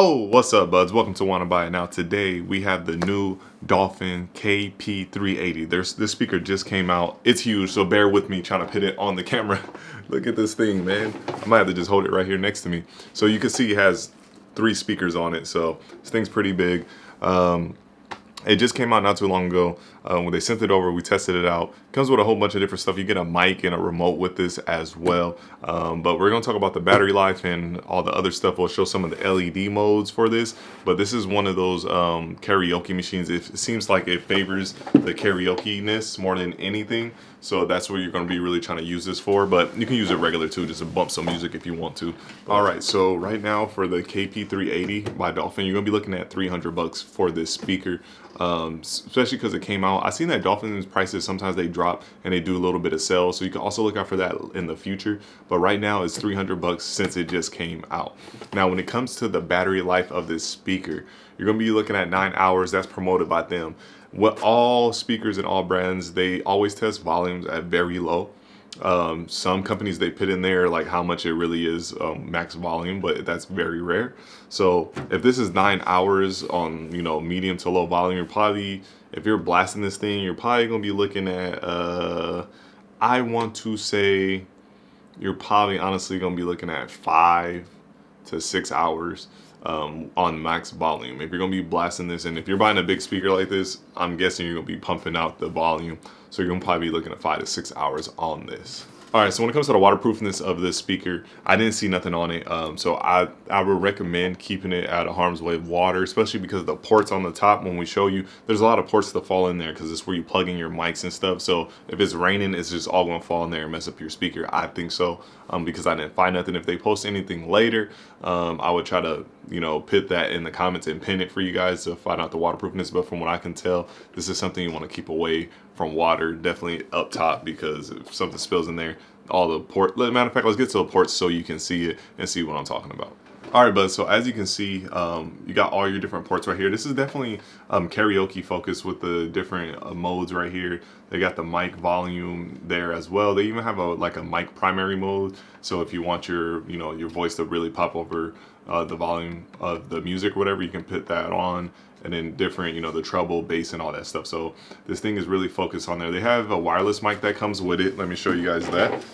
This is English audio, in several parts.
Oh, what's up, buds? Welcome to Wanna Buy It. Now today we have the new Dolphin KP-380. This speaker just came out. It's huge, so bear with me trying to put it on the camera. Look at this thing, man. I might have to just hold it right here next to me. So you can see it has 3 speakers on it, so this thing's pretty big. It just came out not too long ago. When they sent it over, we tested it out. It comes with a whole bunch of different stuff. You get a mic and a remote with this as well. But we're going to talk about the battery life and all the other stuff. We'll show some of the LED modes for this. But this is one of those karaoke machines. It seems like it favors the karaoke-ness more than anything. So that's what you're going to be really trying to use this for. But you can use it regular too, just to bump some music if you want to. All right, so right now for the KP-380 by Dolphin, you're going to be looking at $300 for this speaker. Especially because it came out. I've seen that Dolphin's prices, sometimes they drop and they do a little bit of sales, so you can also look out for that in the future. But right now it's $300 since it just came out. Now when it comes to the battery life of this speaker, you're going to be looking at 9 hours. That's promoted by them. What all speakers and all brands, they always test volumes at very low. Some companies, they put in there like how much it really is max volume, but that's very rare. So if this is 9 hours on, you know, medium to low volume, you're probably, if you're blasting this thing, you're probably gonna be looking at I want to say you're probably honestly gonna be looking at 5 to 6 hours on max volume if you're gonna be blasting this. And if you're buying a big speaker like this, I'm guessing you're gonna be pumping out the volume, so you're gonna probably be looking at 5 to 6 hours on this. All right, so when it comes to the waterproofness of this speaker, I didn't see nothing on it, so I would recommend keeping it out of harm's way of water, especially because the ports on the top, when we show you, there's a lot of ports that fall in there because it's where you plug in your mics and stuff. So if it's raining, it's just all gonna fall in there and mess up your speaker. I think so, because I didn't find nothing. If they post anything later, I would try to, you know, put that in the comments and pin it for you guys to find out the waterproofness. But from what I can tell, this is something you want to keep away from water, definitely up top, because if something spills in there, all the port, matter of fact, let's get to the ports so you can see it and see what I'm talking about. All right, bud, so as you can see, you got all your different ports right here. This is definitely karaoke focused with the different modes right here. They got the mic volume there as well. They even have like a mic primary mode. So if you want your, you know, your voice to really pop over the volume of the music or whatever, you can put that on. And then different, you know, the treble, bass, and all that stuff. So this thing is really focused on there. They have a wireless mic that comes with it. Let me show you guys that.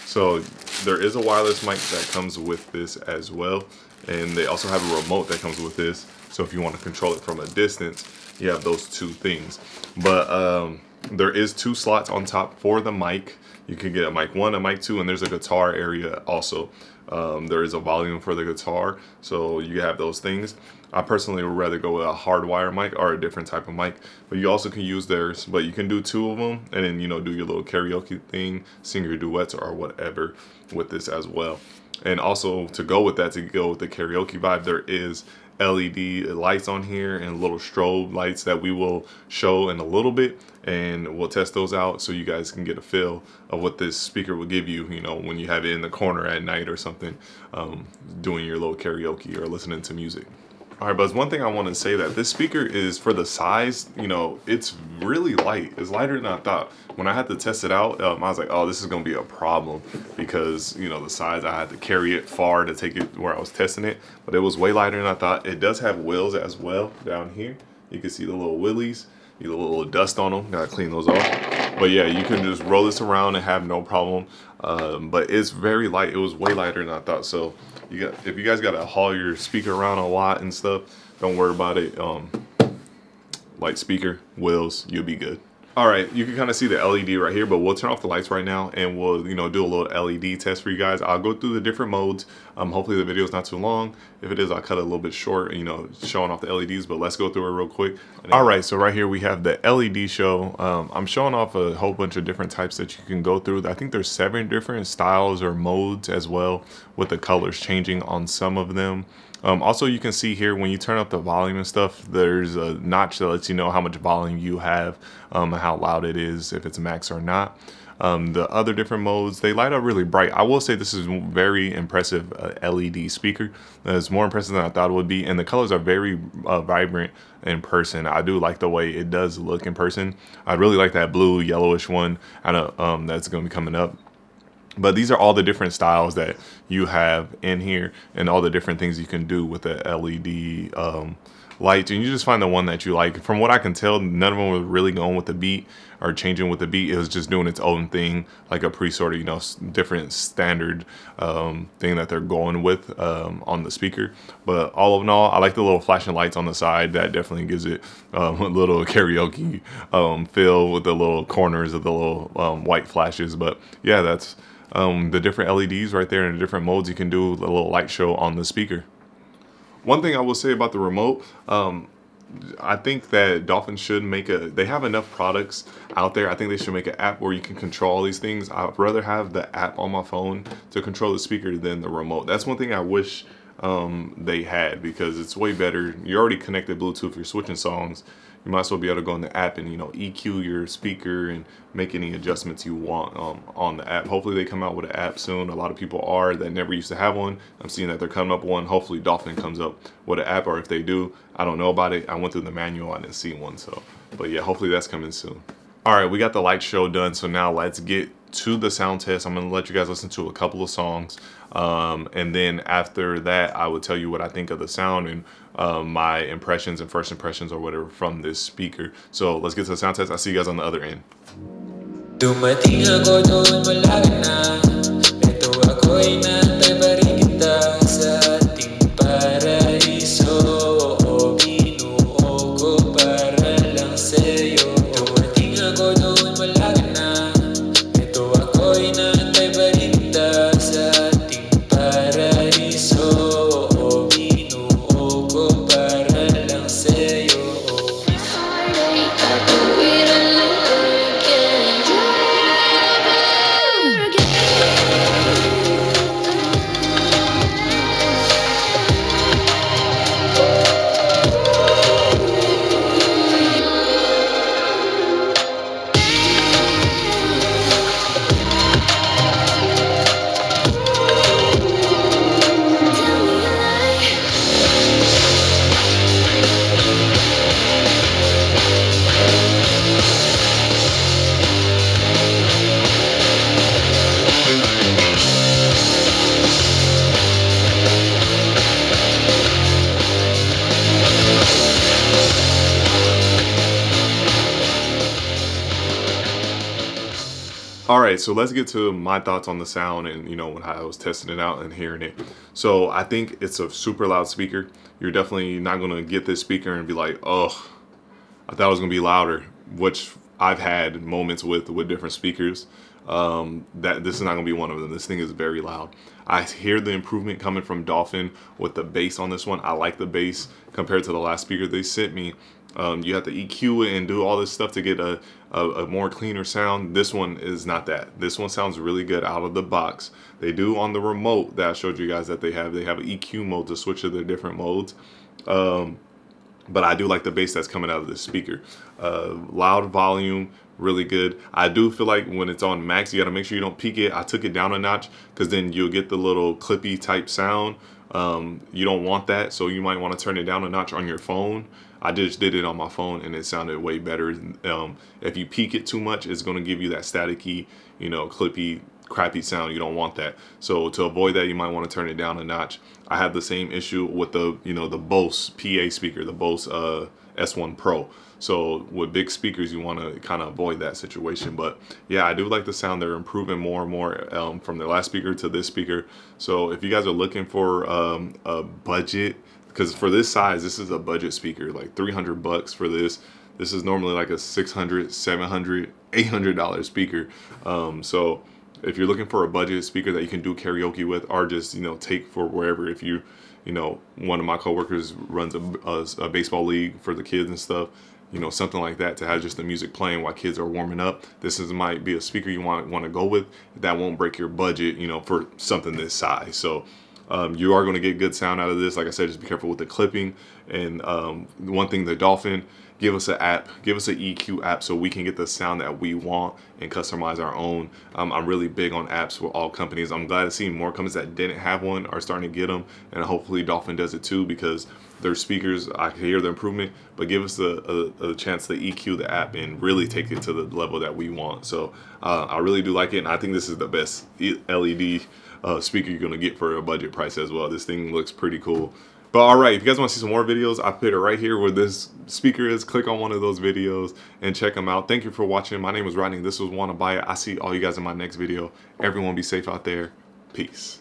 So there is a wireless mic that comes with this as well. And they also have a remote that comes with this. So if you want to control it from a distance, you have those 2 things. But there is 2 slots on top for the mic. You can get a mic 1, a mic 2, and there's a guitar area also. There is a volume for the guitar, so you have those things. I personally would rather go with a hardwire mic or a different type of mic, but you also can use theirs. But you can do 2 of them and then, you know, do your little karaoke thing, sing your duets or whatever with this as well. And also to go with that, to go with the karaoke vibe, there is LED lights on here and little strobe lights that we will show in a little bit, and we'll test those out so you guys can get a feel of what this speaker will give you, you know, when you have it in the corner at night or something, doing your little karaoke or listening to music. All right, Buzz, one thing I want to say, that this speaker is, for the size, you know, it's really light. It's lighter than I thought. When I had to test it out, I was like, oh, this is going to be a problem because, you know, the size, I had to carry it far to take it where I was testing it. But it was way lighter than I thought. It does have wheels as well down here. You can see the little wheelies. You get a little dust on them. Got to clean those off. But yeah, you can just roll this around and have no problem. But it's very light. It was way lighter than I thought. So if you guys got to haul your speaker around a lot and stuff, don't worry about it. Light speaker, wheels, you'll be good. All right, you can kind of see the LED right here, but we'll turn off the lights right now and we'll, you know, do a little LED test for you guys. I'll go through the different modes. Hopefully the video is not too long. If it is, I'll cut it a little bit short, you know, showing off the LEDs, but let's go through it real quick. All right, so right here we have the LED show. I'm showing off a whole bunch of different types that you can go through. I think there's 7 different styles or modes as well, with the colors changing on some of them. Also, you can see here when you turn up the volume and stuff, there's a notch that lets you know how much volume you have, and how loud it is, if it's max or not. The other different modes, they light up really bright. I will say this is a very impressive LED speaker. It's more impressive than I thought it would be, and the colors are very vibrant in person. I do like the way it does look in person. I really like that blue yellowish one. I know that's going to be coming up. But these are all the different styles that you have in here and all the different things you can do with the LED lights, and you just find the one that you like. From what I can tell, none of them were really going with the beat or changing with the beat. It was just doing its own thing, like a pre-sort of, you know, different standard thing that they're going with on the speaker. But all in all, I like the little flashing lights on the side. That definitely gives it a little karaoke feel with the little corners of the little white flashes. But yeah, that's the different LEDs right there and the different modes you can do, a little light show on the speaker. One thing I will say about the remote, I think that Dolphin should make they have enough products out there. I think they should make an app where you can control all these things. I'd rather have the app on my phone to control the speaker than the remote. That's one thing I wish they had, because it's way better. You're already connected Bluetooth, you're switching songs. You might as well be able to go in the app and, you know, EQ your speaker and make any adjustments you want on the app. Hopefully they come out with an app soon. A lot of people are that never used to have one. I'm seeing that they're coming up with one. Hopefully Dolphin comes up with an app, or if they do, I don't know about it. I went through the manual, I didn't see one. So, but yeah, hopefully that's coming soon. All right, we got the light show done. So now let's get to the sound test. I'm gonna let you guys listen to a couple of songs. And then after that, I will tell you what I think of the sound and my impressions and first impressions or whatever from this speaker. So let's get to the sound test. I'll see you guys on the other end. Dumating ako doon, malapit na. Ito ako'y natay kita sa ating paraiso. Binuo ko para lang sa'yo. Dumating ako doon, malapit na. Ito ako'y natay kita sa ating paraiso. Binuo ko para lang sa'yo. All right, so let's get to my thoughts on the sound and, you know, when I was testing it out and hearing it. So I think it's a super loud speaker. You're definitely not going to get this speaker and be like, oh, I thought it was going to be louder, which I've had moments with different speakers. That this is not going to be one of them. This thing is very loud. I hear the improvement coming from Dolphin with the bass on this one. I like the bass compared to the last speaker they sent me. You have to EQ it and do all this stuff to get a more cleaner sound. This one is not that. This one sounds really good out of the box. They do on the remote that I showed you guys that they have an EQ mode to switch to their different modes. But I do like the bass that's coming out of this speaker. Loud volume, really good. I do feel like when it's on max, you got to make sure you don't peak it. I took it down a notch because then you'll get the little clippy type sound. You don't want that, so you might want to turn it down a notch on your phone. I just did it on my phone and it sounded way better. If you peak it too much, it's going to give you that staticky, you know, clippy, crappy sound. You don't want that. So to avoid that, you might want to turn it down a notch. I have the same issue with the, you know, the Bose PA speaker, the Bose S1 Pro. So with big speakers, you want to kind of avoid that situation. But yeah, I do like the sound. They're improving more and more from their last speaker to this speaker. So if you guys are looking for a budget, because for this size, this is a budget speaker, like $300 for this. This is normally like a $600, $700, $800 speaker. So if you're looking for a budget speaker that you can do karaoke with, or just, you know, take for wherever, if you know, one of my coworkers runs a baseball league for the kids and stuff, you know, something like that, to have just the music playing while kids are warming up. This might be a speaker you want to go with that won't break your budget, you know, for something this size. So You are going to get good sound out of this. Like I said, just be careful with the clipping. And one thing, the Dolphin, give us an app, give us an EQ app so we can get the sound that we want and customize our own. I'm really big on apps with all companies. I'm glad to see more companies that didn't have one are starting to get them, and hopefully Dolphin does it too, because their speakers, I can hear the improvement, but give us a chance to EQ the app and really take it to the level that we want. So I really do like it, and I think this is the best LED speaker you're gonna get for a budget price as well. This thing looks pretty cool. But all right, if you guys want to see some more videos, I put it right here where this speaker is. Click on one of those videos and check them out. Thank you for watching. My name is Rodney. This was Wanna Buy It. I see all you guys in my next video. Everyone be safe out there. Peace.